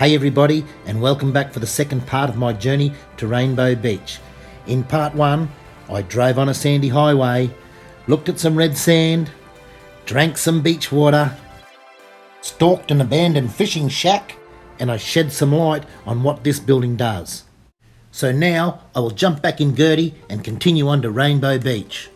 Hey everybody, and welcome back for the second part of my journey to Rainbow Beach. In part 1, I drove on a sandy highway, looked at some red sand, drank some beach water, stalked an abandoned fishing shack, and I shed some light on what this building does. So now I will jump back in Gertie and continue on to Rainbow Beach.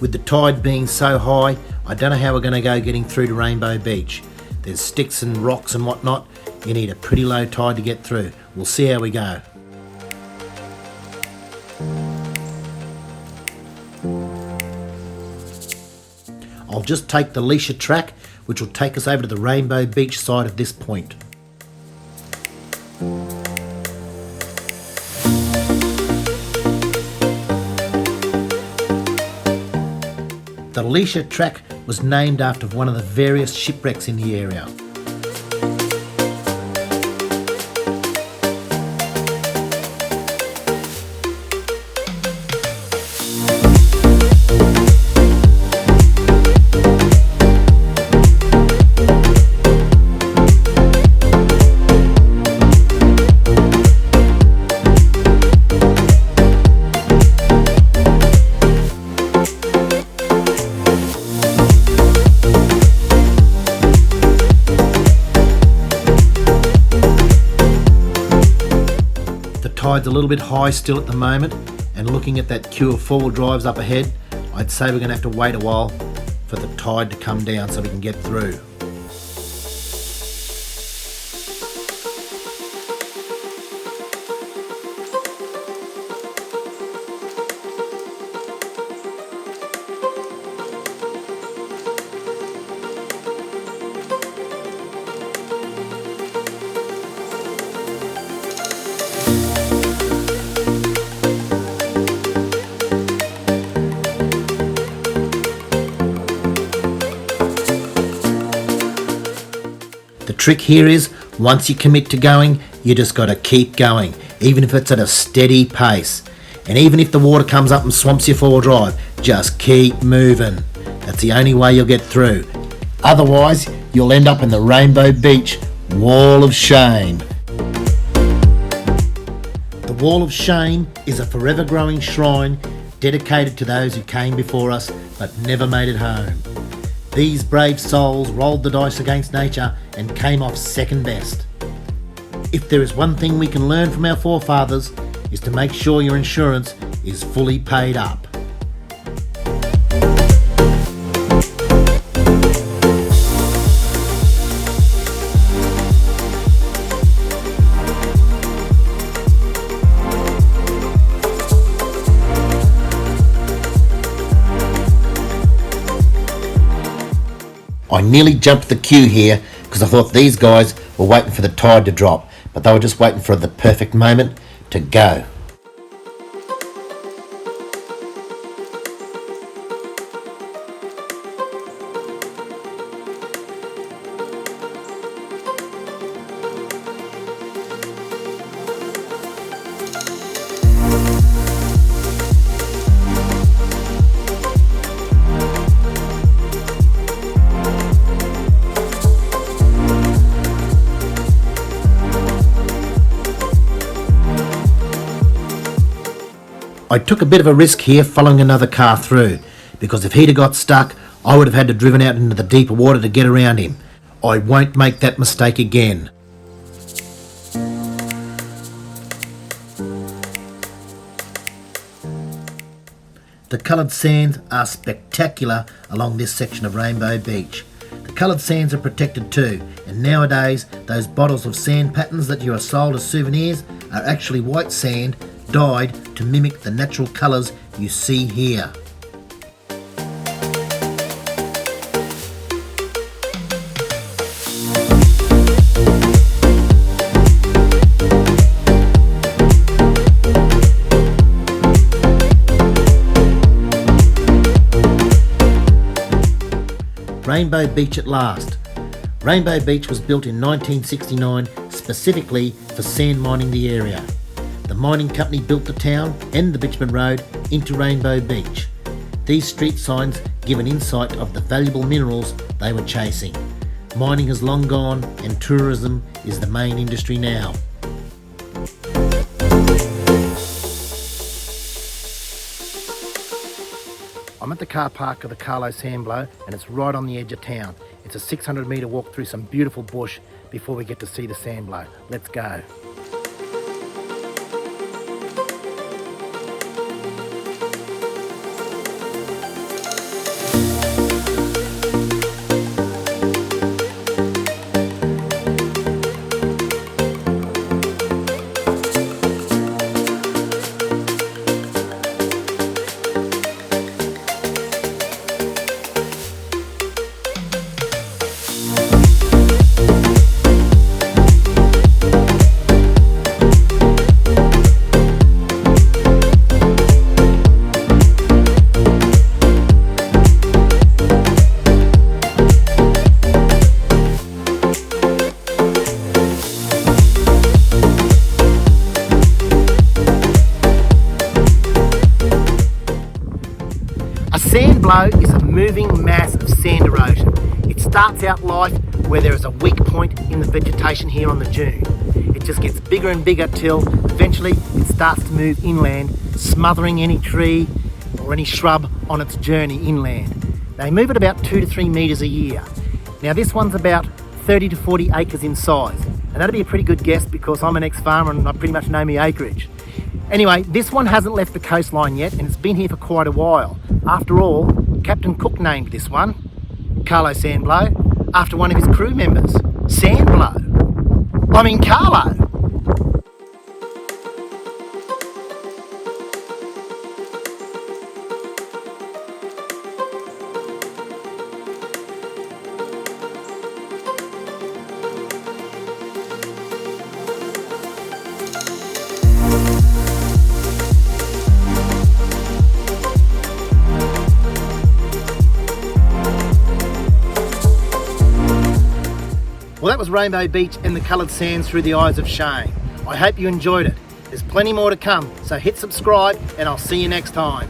With the tide being so high, I don't know how we're going to go getting through to Rainbow Beach. There's sticks and rocks and whatnot. You need a pretty low tide to get through. We'll see how we go. I'll just take the Leisha track, which will take us over to the Rainbow Beach side of this point. The Leisha track was named after one of the various shipwrecks in the area. Tide's a little bit high still at the moment, and looking at that queue of 4-wheel drives up ahead, I'd say we're going to have to wait a while for the tide to come down so we can get through. The trick here is, once you commit to going, you just got to keep going, even if it's at a steady pace. And even if the water comes up and swamps your 4-wheel drive, just keep moving. That's the only way you'll get through. Otherwise, you'll end up in the Rainbow Beach Wall of Shame. The Wall of Shame is a forever growing shrine dedicated to those who came before us but never made it home. These brave souls rolled the dice against nature and came off second best. If there is one thing we can learn from our forefathers, is to make sure your insurance is fully paid up. I nearly jumped the queue here because I thought these guys were waiting for the tide to drop, but they were just waiting for the perfect moment to go. I took a bit of a risk here following another car through, because if he'd have got stuck, I would have had to driven out into the deeper water to get around him. I won't make that mistake again. The coloured sands are spectacular along this section of Rainbow Beach. The coloured sands are protected too, and nowadays those bottles of sand patterns that you are sold as souvenirs are actually white sand dyed to mimic the natural colours you see here. Rainbow Beach at last. Rainbow Beach was built in 1969 specifically for sand mining the area. The mining company built the town and the bitumen road into Rainbow Beach. These street signs give an insight of the valuable minerals they were chasing. Mining has long gone and tourism is the main industry now. I'm at the car park of the Carlo Sandblow and it's right on the edge of town. It's a 600 metre walk through some beautiful bush before we get to see the Sandblow. Let's go. A sandblow is a moving mass of sand erosion. It starts out life where there is a weak point in the vegetation here on the dune. It just gets bigger and bigger till eventually it starts to move inland, smothering any tree or any shrub on its journey inland. They move at about 2 to 3 metres a year. Now this one's about 30 to 40 acres in size, and that'd be a pretty good guess because I'm an ex-farmer and I pretty much know my acreage. Anyway, this one hasn't left the coastline yet and it's been here for quite a while. After all, Captain Cook named this one, Carlo Sandblow, after one of his crew members, Sandblow. I mean Carlo. Well, that was Rainbow Beach and the coloured sands through the eyes of Shane. I hope you enjoyed it. There's plenty more to come, so hit subscribe and I'll see you next time.